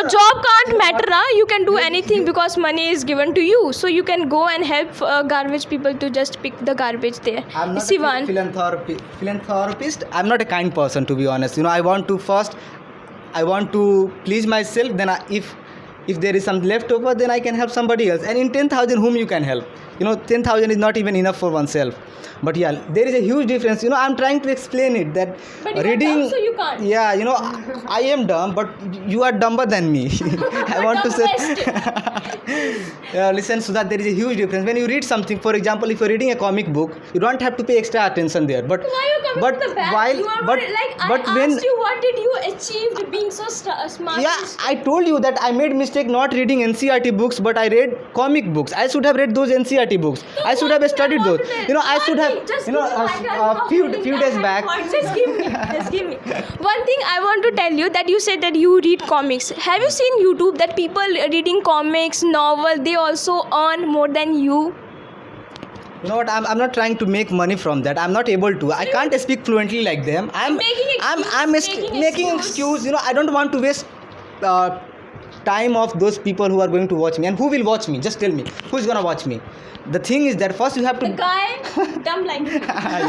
job can't matter, na? You can do anything because money is given to you. So you can go and help garbage people to just pick the garbage there. I'm not Sivan. a philanthropist. I'm not a kind person, to be honest. I want to please myself. Then if there is some left over, then I can help somebody else. And in 10,000, whom you can help? 10,000 is not even enough for oneself. But yeah, there is a huge difference. I'm trying to explain it that But you reading. are dumb, so you can't. Yeah, I am dumb, but you are dumber than me. I want to say. Listen, Sudha, there is a huge difference. When you read something, for example, if you're reading a comic book, you don't have to pay extra attention there. But Why are you coming to the back? I asked you what did you achieve being so smart. Yeah, I told you that I made mistake not reading NCERT books, but I read comic books. I should have read those NCERT books. So I should have studied those. I should have. Just A few days back. Just give me. One thing I want to tell you, that you said that you read comics. Have you seen YouTube that people reading comics, novel, they also earn more than you? You know what? I'm not trying to make money from that. I'm not able to. I can't speak fluently like them. I'm making excuse. I don't want to waste time of those people who are going to watch me. And who will watch me? Just tell me. Who's gonna watch me? The thing is that first you have to. The guy dumb like me.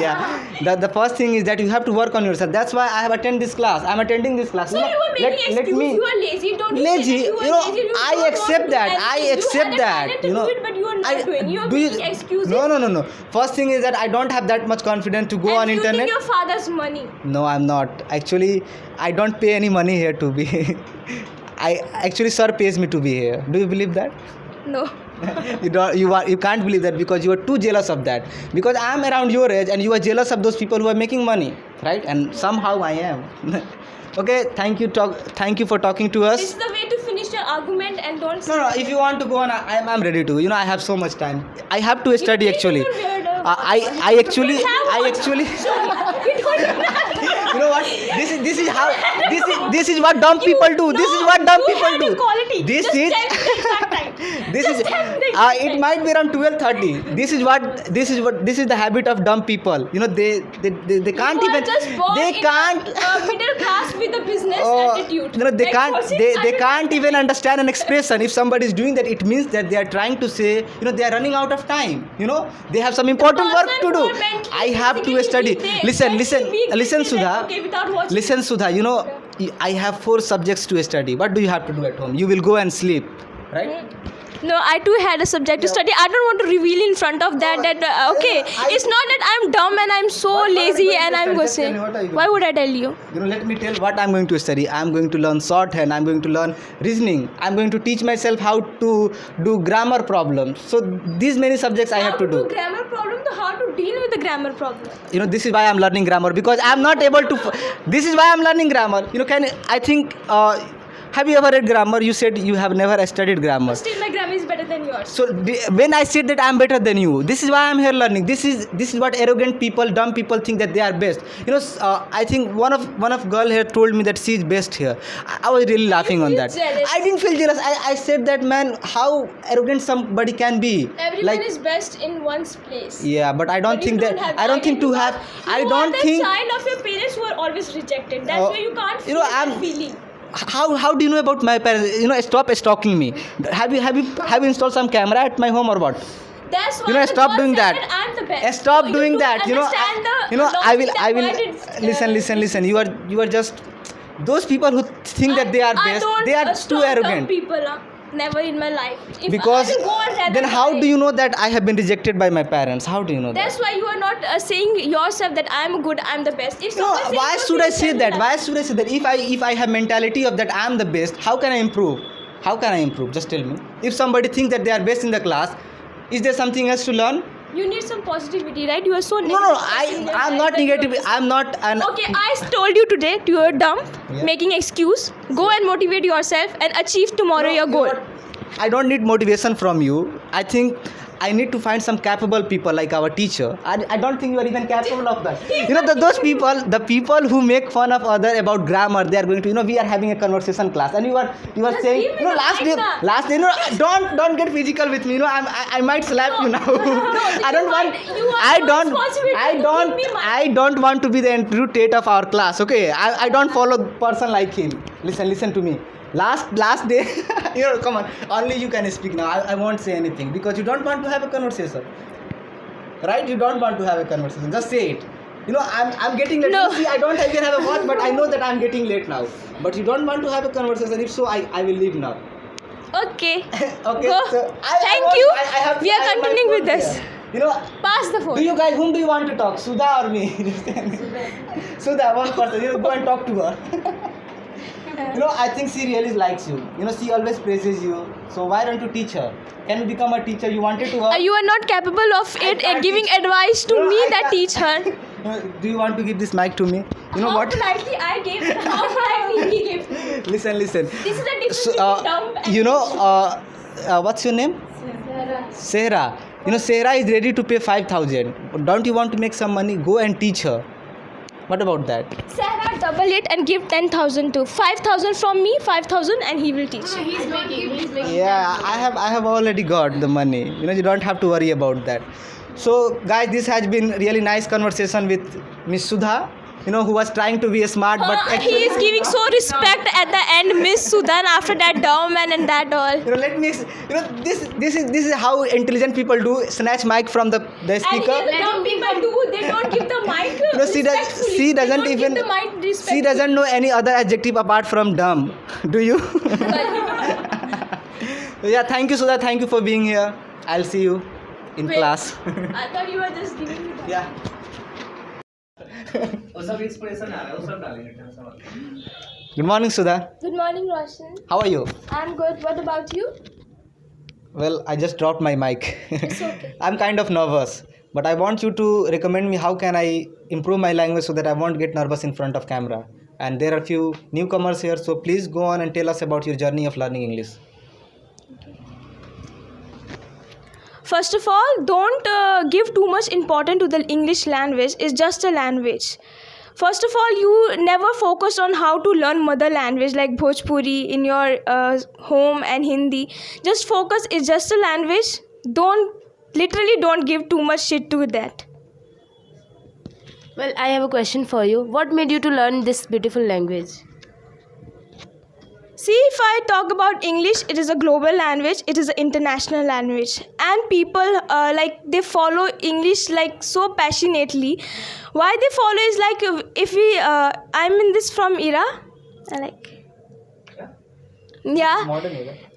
Yeah. The first thing is that you have to work on yourself. That's why I have attended this class. I'm attending this class. So you are making excuse. You are lazy. Don't you lazy. say that you are lazy. I accept that. I accept that. You had a talent to do it, but you are not doing. You are making excuses. No. First thing is that I don't have that much confidence to go on internet. And using your father's money. No, I'm not. Actually, I don't pay any money here to be. Sir pays me to be here. Do you believe that? No. You can't believe that because you are too jealous of that. Because I am around your age and you are jealous of those people who are making money, right? And somehow I am. Okay, thank you for talking to us. This is the way to finish your argument and don't. No. If you want to go on, I'm ready to. I have so much time. I have to study actually. I actually. You know what? This is what dumb people do. This is what dumb people do. This is. It might be around 12:30. This is the habit of dumb people. They can't even. They can't. Middle class with a business attitude. They can't even understand an expression. If somebody is doing that, it means that they are trying to say, they are running out of time. They have some important work to do. I have to study. Listen, Sudha. Listen, Sudha. I have 4 subjects to study. What do you have to do at home? You will go and sleep, right? No, I too had a subject to study. I don't want to reveal in front of that. It's not that I'm dumb and I'm so lazy and I'm going to say. Why would I tell you? Let me tell what I'm going to study. I'm going to learn shorthand. I'm going to learn reasoning. I'm going to teach myself how to do grammar problems. So these many subjects I have to do. Grammar problem, so how to deal with the grammar problem? This is why I'm learning grammar because I'm not able to. This is why I'm learning grammar. Have you ever read grammar? You said you have never studied grammar. Still, my grammar is better than yours. So when I said that I'm better than you, this is why I'm here learning. This is what arrogant people, dumb people think that they are best. I think one of girl here told me that she is best here. I was really laughing on that. Jealous. I didn't feel jealous. I said that, man, how arrogant somebody can be. Everyone is best in one's place. Yeah, but I don't think that. I don't think to have. I don't think. You are the child of your parents who are always rejected. That's why you can't feel that feeling. How do you know about my parents? Stop stalking me. Have you installed some camera at my home or what? That's why stop doing that. I'm the best. Stop so doing that. I will listen. You are just those people who think that they are best. They are too arrogant. People, never in my life. Because then how do you know that I have been rejected by my parents? How do you know that? That's why you are not saying yourself that I'm good, I'm the best. Why should I say that? Why should I say that? If I have mentality of that I'm the best, how can I improve? How can I improve? Just tell me. If somebody thinks that they are best in the class, is there something else to learn? You need some positivity, right? You are so negative. No, I'm not negative. I'm not an. Okay, I told you today you are dumb, making excuse. Go and motivate yourself and achieve tomorrow your goal. I don't need motivation from you. I think I need to find some capable people like our teacher. I don't think you are even capable of that. Those people, the people who make fun of other about grammar, they are going to, we are having a conversation class, and you are saying, last day, don't get physical with me. I might slap you now. I don't want to be the irritate of our class. Okay, I don't follow person like him. Listen to me. Last day, come on. Only you can speak now. I won't say anything because you don't want to have a conversation, right? You don't want to have a conversation. Just say it. I'm getting late. No. You see, I don't even have a watch, but I know that I'm getting late now. But you don't want to have a conversation. If so, I will leave now. Okay. Okay. Go. So Thank you. We are I have my continuing phone with this. here. Pass the phone. Whom do you want to talk? Sudha or me? Sudha, one person. Go and talk to her. I think she really likes you. She always praises you. So why don't you teach her? Can you become a teacher? You wanted to her. You are not capable of it giving advice to me that teach her. Do you want to give this mic to me? How What? politely I gave. How politely he gave. Listen. This is the difference So, between dumb and what's your name? Sarah. Sarah is ready to pay 5,000. Don't you want to make some money? Go and teach her. What about that? Sarah, double it and give 10,000 to 5,000 from me, 5,000 and he will teach. He's making Yeah, I have already got the money. You don't have to worry about that. So guys, this has been really nice conversation with Miss Sudha, who was trying to be smart, but He is giving so respect at the end, Miss Sudan, after that dumb and that all. let me this is how intelligent people do. Snatch mic from the And speaker. here dumb people do, they don't give the mic respectfully. She doesn't They don't even give the mic she respectfully. doesn't know any other adjective apart from dumb. Do you? Yeah, thank you, Sudha. Thank you for being here. I'll see you in Wait. class. I thought you were just giving me that. Yeah. Good morning, Sudha. Good morning, Roshan. How are you? I'm good. What about you? Well, I just dropped my mic. It's okay. I'm kind of nervous, but I want you to recommend me how can I improve my language so that I won't get nervous in front of camera. And there are a few newcomers here, so please go on and tell us about your journey of learning English. First of all, don't give too much importance to the English language. It's just a language. First of all, you never focus on how to learn mother language like Bhojpuri in your home and Hindi. Just focus, it's just a language. Don't give too much shit to that. Well, I have a question for you. What made you to learn this beautiful language? See, if I talk about English, it is a global language, it is an international language. And people, they follow English, so passionately. Why they follow is, if we, I'm in this from era,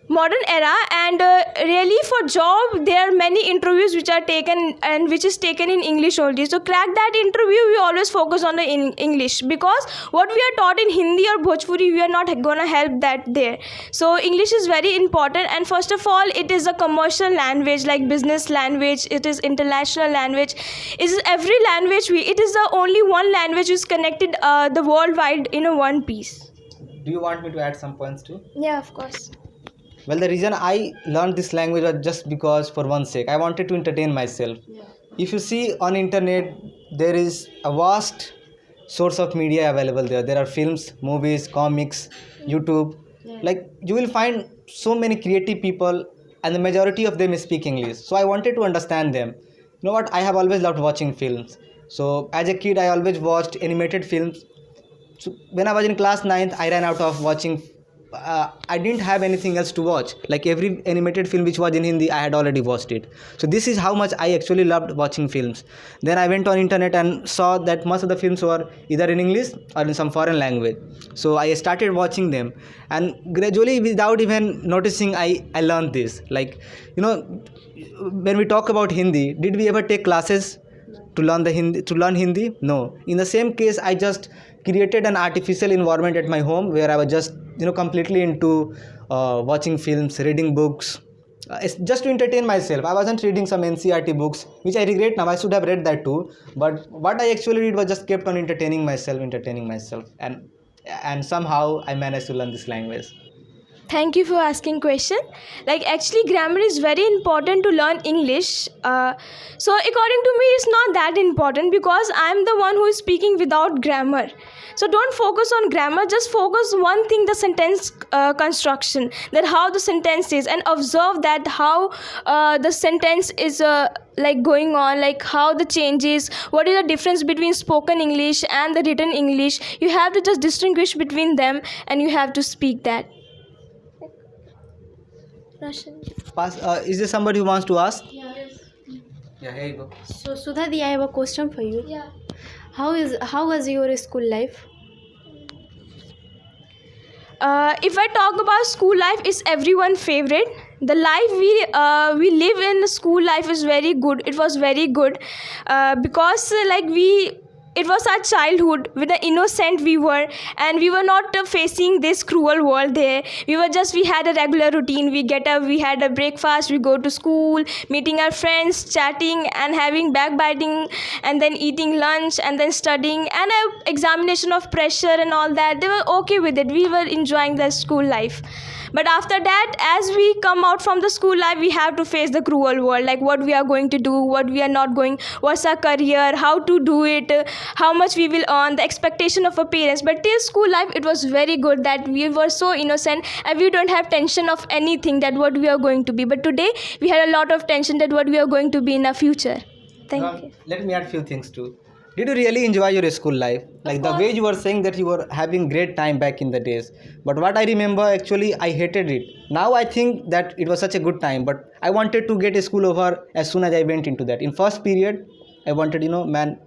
modern era, and really for job, there are many interviews which are taken and which is taken in English only. So crack that interview, we always focus on the English, because what we are taught in Hindi or Bhojpuri, we are not gonna help that there. So English is very important, and first of all, it is a commercial language, like business language, it is international language. It is every language, it is the only one language which is connected the worldwide in a one piece. Do you want me to add some points too? Yeah, of course. Well, the reason I learned this language was just because for one sake, I wanted to entertain myself. Yeah. If you see on internet, there is a vast source of media available there. There are films, movies, comics, YouTube. Yeah. You will find so many creative people, and the majority of them speak English. So I wanted to understand them. You know what? I have always loved watching films. So as a kid, I always watched animated films. So when I was in class 9th, I ran out of watching. I didn't have anything else to watch. Like every animated film which was in Hindi, I had already watched it. So this is how much I actually loved watching films. Then I went on internet and saw that most of the films were either in English or in some foreign language. So I started watching them, and gradually, without even noticing, I learned this. When we talk about Hindi, did we ever take classes to learn Hindi? No. In the same case, I just created an artificial environment at my home where I was just completely into watching films, reading books. It's just to entertain myself. I wasn't reading some NCERT books, which I regret now. I should have read that too. But what I actually did was just kept on entertaining myself, and somehow I managed to learn this language. Thank you for asking question. Actually, grammar is very important to learn English. So according to me, it's not that important, because I'm the one who is speaking without grammar. So don't focus on grammar. Just focus one thing: the sentence construction. That how the sentence is, and observe that how the sentence is going on, how the changes. What is the difference between spoken English and the written English? You have to just distinguish between them, and you have to speak that. Is there somebody who wants to ask? Yeah, here you go. So Sudhadi, I have a question for you. How was your school life? If I talk about school life, it's everyone's favorite. The life we live in school life is very good. It was very good because it was our childhood with the innocent we were, and we were not facing this cruel world there. We had a regular routine. We get up, we had a breakfast, we go to school, meeting our friends, chatting and having backbiting, and then eating lunch and then studying and a examination of pressure and all that. They were okay with it. We were enjoying the school life. But after that, as we come out from the school life, we have to face the cruel world, like what we are going to do, what we are not going, what's our career, how to do it, how much we will earn, the expectation of our parents. But till school life, it was very good that we were so innocent and we don't have tension of anything that what we are going to be. But today, we had a lot of tension that what we are going to be in our future. Thank you. Let me add few things too. Did you really enjoy your school life? Like the way you were saying that you were having great time back in the days. But what I remember, actually, I hated it. Now I think that it was such a good time. But I wanted to get a school over as soon as I went into that. In first period, I wanted, man,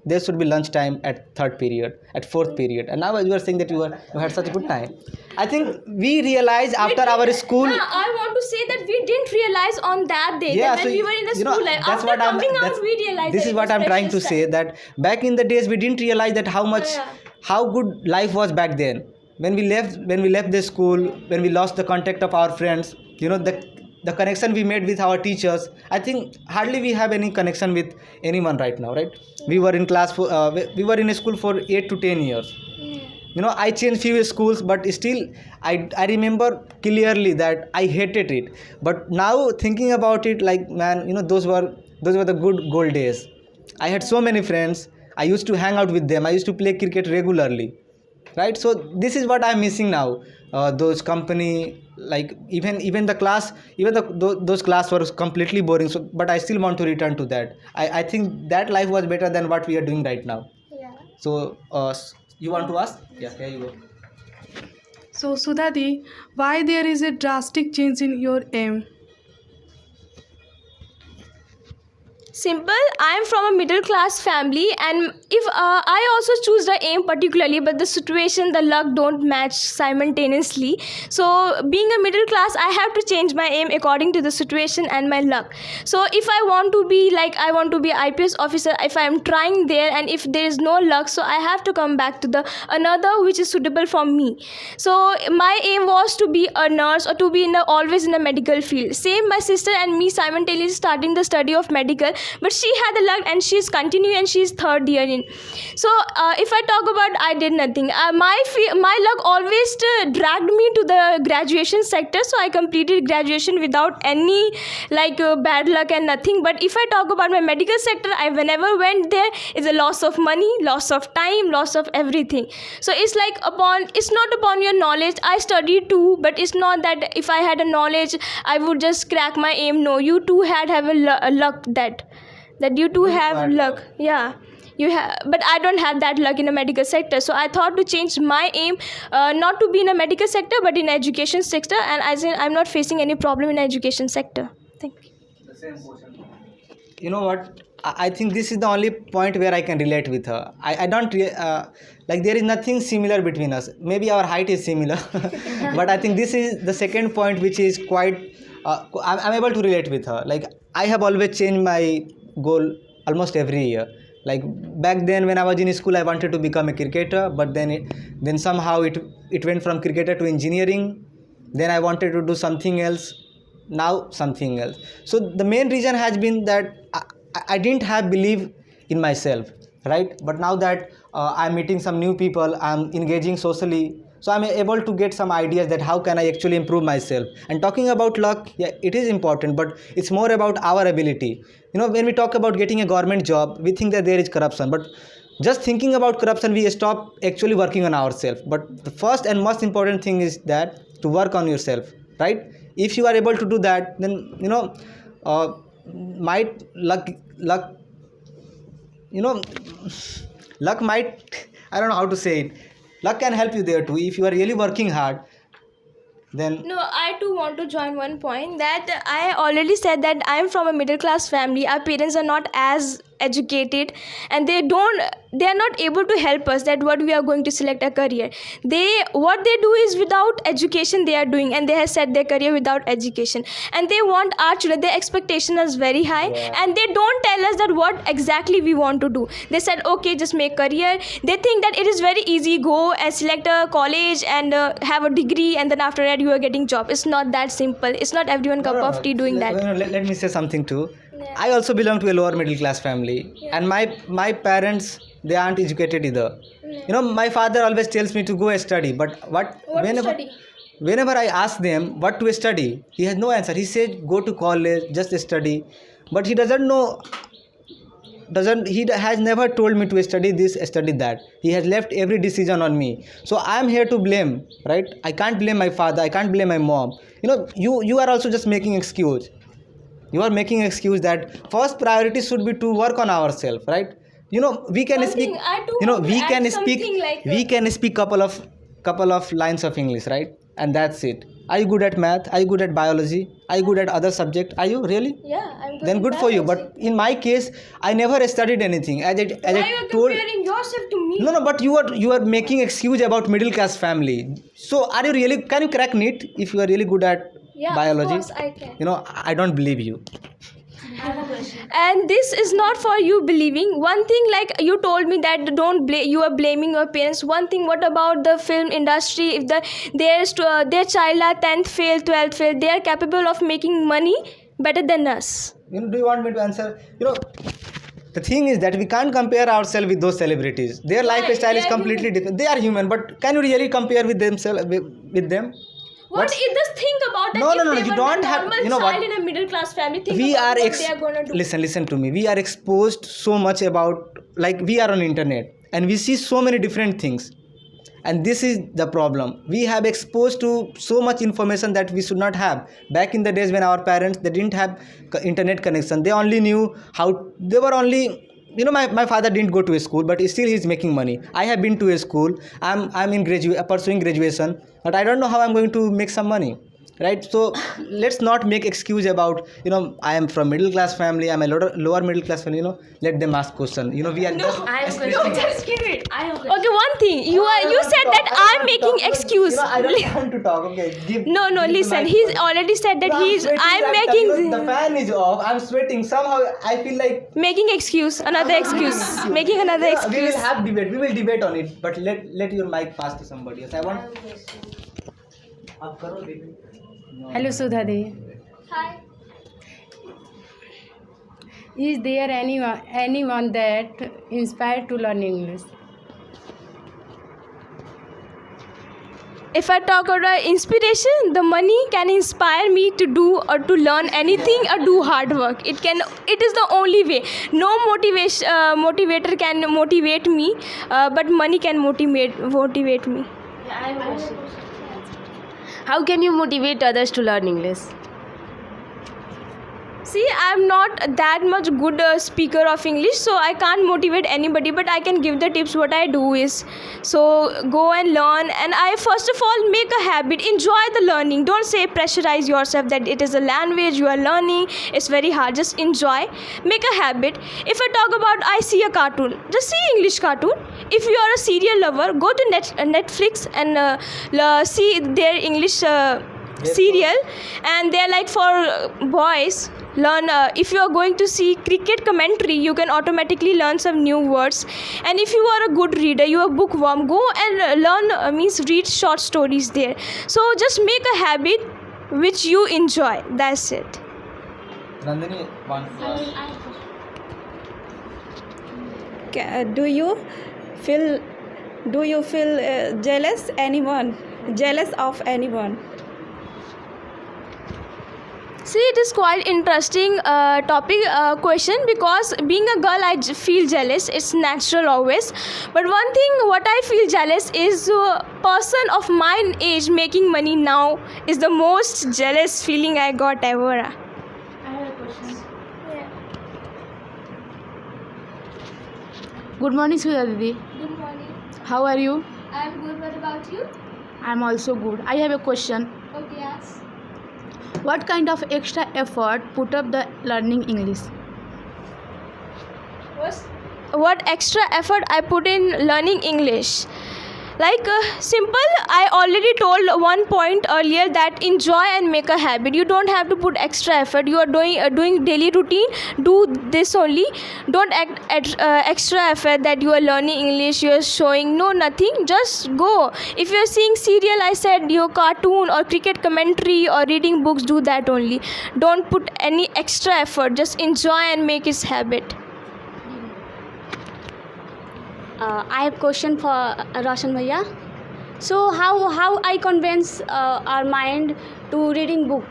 there should be lunch time at third period, at fourth period. And now you are saying that you had such a good time. I think we realized after our school. I want to say that we didn't realize on that day that when we were in the school life. That's After what coming out, we realized. This is what I'm trying to say, that back in the days we didn't realize that how good life was back then. When we left the school, when we lost the contact of our friends, the connection we made with our teachers, I think hardly we have any connection with anyone right now, right? We were in we were in a school for 8 to 10 years. I changed few schools, but still I remember clearly that I hated it. But now thinking about it, like, man, those were the good gold days. I had so many friends. I used to hang out with them. I used to play cricket regularly, right? So this is what I'm missing now. Those company, like even the class, those class were completely boring. So, but I still want to return to that. I think that life was better than what we are doing right now. Yeah. So you want to ask? Yeah, here you go. So Sudhadi, why there is a drastic change in your aim? Simple. I am from a middle class family, and if I also choose the aim particularly, but the situation, the luck don't match simultaneously. So being a middle class, I have to change my aim according to the situation and my luck. So if I want to be IPS officer, if I am trying there and if there is no luck, so I have to come back to the another which is suitable for me. So my aim was to be a nurse or to be always in a medical field. Same, my sister and me simultaneously starting the study of medical. But she had the luck and she's continuing and she's third year in. So if I talk about I did nothing, my luck always dragged me to the graduation sector. So I completed graduation without any bad luck and nothing. But if I talk about my medical sector, I whenever went there, it's a loss of money, loss of time, loss of everything. So it's not upon your knowledge. I studied too, but it's not that if I had a knowledge, I would just crack my aim. No, you too have a luck that you too have luck. Yeah, you have, but I don't have that luck in the medical sector. So I thought to change my aim, not to be in a medical sector but in education sector, and as in I'm not facing any problem in education sector. Thank you. The same question. You know what, I think this is the only point where I can relate with her. I don't there is nothing similar between us. Maybe our height is similar but I think this is the second point which is quite I'm able to relate with her. Like, I have always changed my goal almost every year. Like, back then when I was in school, I wanted to become a cricketer, but then somehow it went from cricketer to engineering. Then I wanted to do something else. Now something else. So the main reason has been that I didn't have belief in myself, right? But now that I'm meeting some new people, I'm engaging socially, so I'm able to get some ideas that how can I actually improve myself. And talking about luck, yeah, it is important, but it's more about our ability. When we talk about getting a government job, we think that there is corruption, but just thinking about corruption, we stop actually working on ourselves. But the first and most important thing is that to work on yourself, right? If you are able to do that, then might luck might, I don't know how to say it, luck can help you there too if you are really working hard. then No, I too want to join one point that I already said that I am from a middle class family. Our parents are not as educated, and they are not able to help us that what we are going to select a career. What they do is without education they are doing, and they have set their career without education, and they want our children, their expectation is very high. Yeah. And they don't tell us that what exactly we want to do. They said okay, just make career. They think that it is very easy, go and select a college and have a degree, and then after that you are getting job. It's not that simple. It's not everyone cup of tea doing that. Let me say something too. Yeah. I also belong to a lower middle class family, and my parents, they aren't educated either. You know, my father always tells me to go and study, but whenever I ask them what to study, he has no answer. He says go to college, just study, but he doesn't know. He has never told me to study this, study that. He has left every decision on me. So I am here to blame, right? I can't blame my father. I can't blame my mom. You know, you are also just making excuse. You are making excuse that first priority should be to work on ourselves, right? You know, we can One speak. thing I do You know, want to we add can speak. something like We can speak couple of lines of English, right? And that's it. Are you good at math? Are you good at biology? Are you good at other subject? Are you really? Yeah, I'm good. Then at good that for you. also. But in my case, I never studied anything. As Why I you are told. comparing yourself to me? No, but you are making excuse about middle class family. So are you really? Can you crack NEET if you are really good at Yeah, biology? of course I can. You know, I don't believe you. And this is not for you believing. One thing, like you told me that you are blaming your parents. One thing, what about the film industry? If their child are 10th fail, 12th fail, they are capable of making money better than us. You know, do you want me to answer? You know, the thing is that we can't compare ourselves with those celebrities. Their lifestyle is completely different. They are human, but can you really compare with themselves with them? What is this thing about that? No, if no, no, they you were don't a have- normal you know what? child in a middle class family, think We about are what they are gonna do. listen to me. We are exposed so much about, like, we are on internet and we see so many different things, and this is the problem. We have exposed to so much information that we should not have. Back in the days when our parents, they didn't have internet connection, they only knew how, they were only, you know, my father didn't go to a school, but still he's making money. I have been to a school. I'm in pursuing graduation, but I don't know how I'm going to make some money, right? So let's not make excuse about, you know, I am from middle class family, I'm a lower middle class family. You know, let them ask question. You know, we are Just give it. Okay, one thing. You said that I'm making excuse. You know, I don't want to talk. Okay, No, listen. He's already said that I'm making the fan is off. I'm sweating. Somehow I feel like making excuse, another excuse, making another yeah, we excuse. will have debate. We will debate on it. But let your mic pass to somebody else. I want. Ab karo debate. Hello Sudhadi. Hi. Is there anyone that inspired to learn English? If I talk about inspiration, the money can inspire me to do or to learn anything or do hard work. It is the only way. No motivator can motivate me, but money can motivate me. How can you motivate others to learn English? See, I'm not that much good speaker of English, so I can't motivate anybody, but I can give the tips. What I do is, so go and learn, and I first of all make a habit, enjoy the learning. Don't say pressurize yourself that it is a language you are learning, it's very hard. Just enjoy, make a habit. If I talk about, I see a cartoon, just see English cartoon. If you are a serial lover, go to Netflix and see their English serial, and they're like for boys. Learn if you are going to see cricket commentary, you can automatically learn some new words. And if you are a good reader, you are bookworm, go and learn read short stories there. So just make a habit which you enjoy. That's it. Nandini, one. Do you feel jealous of anyone? See, it is quite interesting topic question, because being a girl I feel jealous. It's natural always. But one thing what I feel jealous is person of my age making money now is the most jealous feeling I got ever. I have a question. Yeah. Good morning Sudhadi. Good morning. How are you? I'm good. What about you? I'm also good. I have a question. Okay, yes. What kind of extra effort put up the learning English? What extra effort I put in learning English? Like simple, I already told one point earlier that enjoy and make a habit. You don't have to put extra effort. You are doing daily routine. Do this only. Don't act extra effort that you are learning English. You are showing nothing. Just go. If you are seeing serial, I said your cartoon or cricket commentary or reading books. Do that only. Don't put any extra effort. Just enjoy and make it habit. I have question for Roshan Bhaiya. So how I convince our mind to reading book?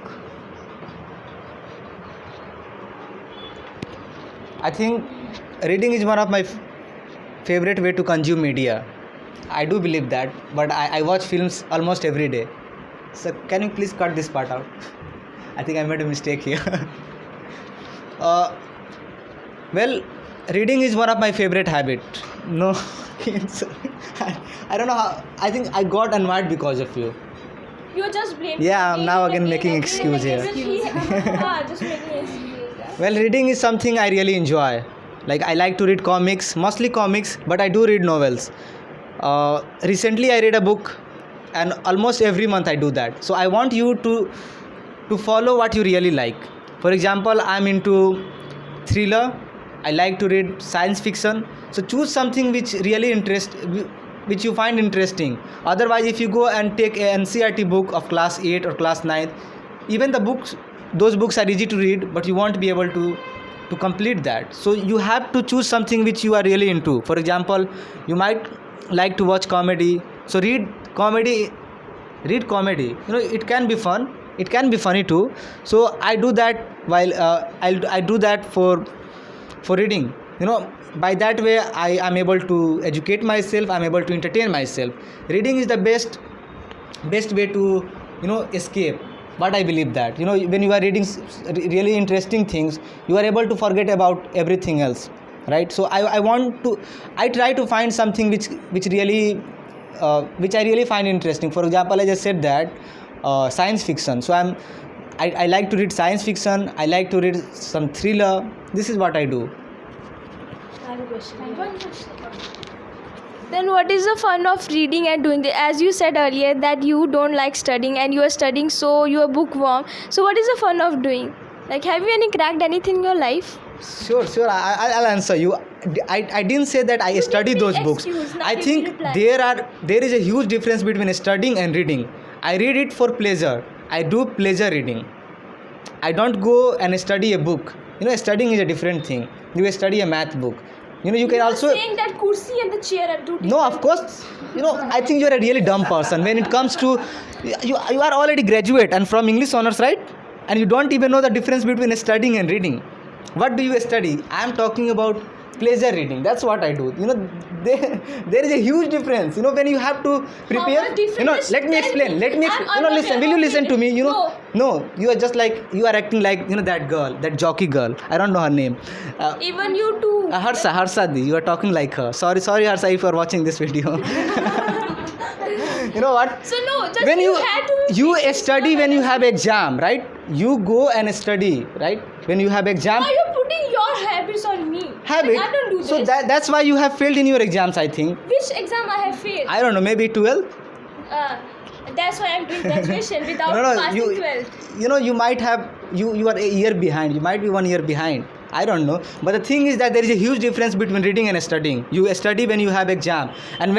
I think reading is one of my favorite way to consume media. I do believe that, but I watch films almost every day. So can you please cut this part out? I think I made a mistake here. Well, reading is one of my favorite habit. No, I don't know how. I think I got annoyed because of you. You're just blaming. Yeah, I'm now again making excuse here. Just making excuse. Well, reading is something I really enjoy. Like I like to read comics, mostly comics, but I do read novels. Recently, I read a book, and almost every month I do that. So I want you to follow what you really like. For example, I'm into thriller. I like to read science fiction. So choose something which you find interesting. Otherwise, if you go and take an NCERT book of class 8 or class 9, even those books are easy to read, but you won't be able to complete that. So you have to choose something which you are really into. For example, you might like to watch comedy. So read comedy. It can be fun. It can be funny too. So I do that while I do that for reading. By that way I am able to educate myself. I'm able to entertain myself. Reading is the best way to escape. But I believe that when you are reading really interesting things, you are able to forget about everything else, right? So I try to find something which I really find interesting. For example, I just said that science fiction. So I like to read science fiction. I like to read some thriller. This is what I do. I have a question. One question. Then what is the fun of reading and doing this? As you said earlier that you don't like studying and you are studying, so you are bookworm. So what is the fun of doing? Like, have you cracked anything in your life? Sure. I'll answer you. I didn't say that I study those books. I think there is a huge difference between studying and reading. I read it for pleasure. I do pleasure reading. I don't go and study a book. Studying is a different thing. You study a math book. You can also saying that kursi and the chair are two. No, of course. I think you're a really dumb person when it comes to you are already graduate and from English honors, right? And you don't even know the difference between studying and reading. What do you study? I am talking about pleasure reading. That's what I do. There is a huge difference. When you have to prepare. Let me explain. Listen. Will you listen to me? No. You are just like you are acting like that girl, that jockey girl. I don't know her name. Even you too. Harsadi. You are talking like her. Sorry, Harsa, if you are watching this video. You know what? So no, just when had to you study when you have exam, right? You go and study, right? When you have exam. Why are you putting your habits on me? Habit. I don't do this. So that's why you have failed in your exams, I think. Which exam I have failed? I don't know, maybe 12. That's why I'm doing graduation without passing 12th. You might have you are a year behind. You might be 1 year behind. I don't know. But the thing is that there is a huge difference between reading and studying. You study when you have exam, and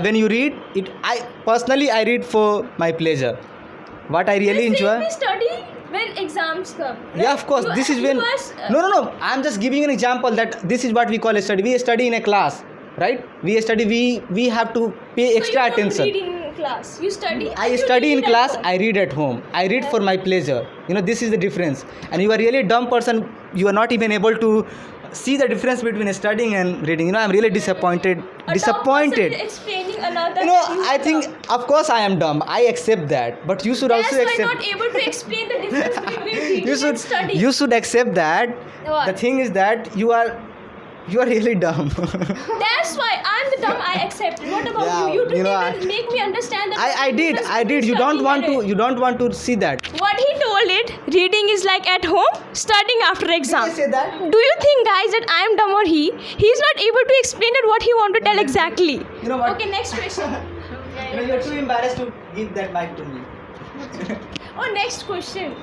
when you read it, I personally read for my pleasure. What I really enjoy. We study when exams come. Right? Yeah, of course. This is when. No. I'm just giving an example that this is what we call a study. We study in a class, right? We study. We have to pay extra attention. You don't read in class. You study. I study in class. I read at home. I read for my pleasure. This is the difference. And you are really a dumb person. You are not even able to see the difference between studying and reading. I'm really disappointed. Explaining another. I think, of course, I am dumb. I accept that. But you should also accept. Yes, I'm not able to explain the difference between reading and studying. You should accept that. What? The thing is that you are You are really dumb. That's why I'm the dumb. I accept it. What about Yeah, you? You didn't you know, even make me understand that. I did. You don't want to. You don't want to see that. What he told it, reading is like at home, studying after exam. Did he say that? Do you think, guys, that I am dumb or he? He's not able to explain it what he want to tell exactly. You know what? Okay, next question. You're too embarrassed to give that mic to me. Oh, next question.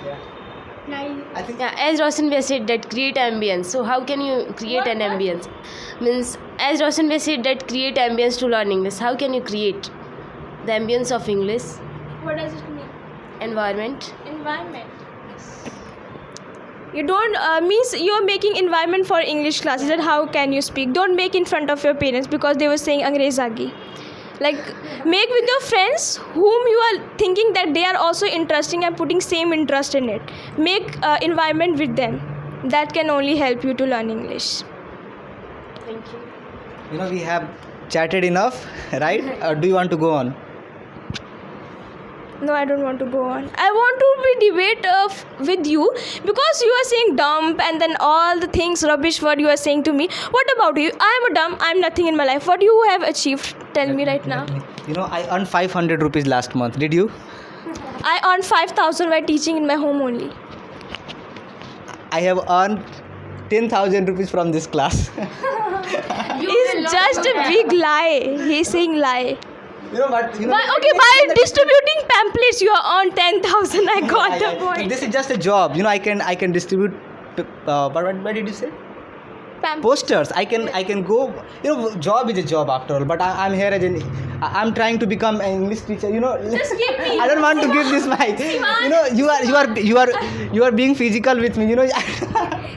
I think. Yeah, as Roshan Bhai said that create ambience. So how can you create an ambience? Means as Roshan Bhai said that create ambience to learn English. How can you create the ambience of English? What does it mean? Environment. Environment. You don't means you're making environment for English classes. That how can you speak? Don't make in front of your parents because they were saying Angrez Agi. Like make with your friends whom you are thinking that they are also interesting and putting same interest in it. Make environment with them. That can only help you to learn English. Thank you. You know, we have chatted enough, right? Do you want to go on? No, I don't want to go on. I want to be debate with you because you are saying dump and then all the things rubbish what you are saying to me. What about you? I am a dumb. I am nothing in my life. What you have achieved? Tell me right now. You know, I earned 500 rupees last month. Did you? I earned 5,000 by teaching in my home only. I have earned 10,000 rupees from this class. It's just a big lie. He's saying lie. You know what? Okay, by distributing pamphlets, you are on 10,000. I got the point. This is just a job. You know, I can distribute. What did you say? Posters. I can go. You know, job is a job after all. But I'm here as I'm trying to become an English teacher. You know, Just give me. I don't want to give this mic. You know, you are being physical with me. You know.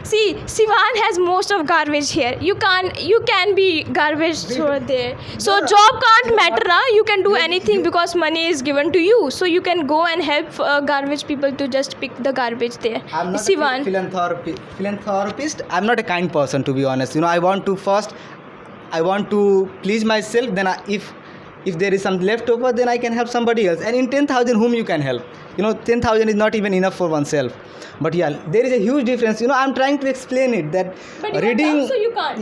See, Sivan has most of garbage here. You can be garbage over there. So job can't matter now. You can do anything because money is given to you. So you can go and help garbage people to just pick the garbage there. I'm not Sivan. a philanthropist. I'm not a kind person, to be honest. You know, I want to please myself. Then if there is some left over, then I can help somebody else. And in 10,000, whom you can help? You know, 10,000 is not even enough for oneself. But yeah, there is a huge difference. You know, I'm trying to explain it that But you reading. so you can't.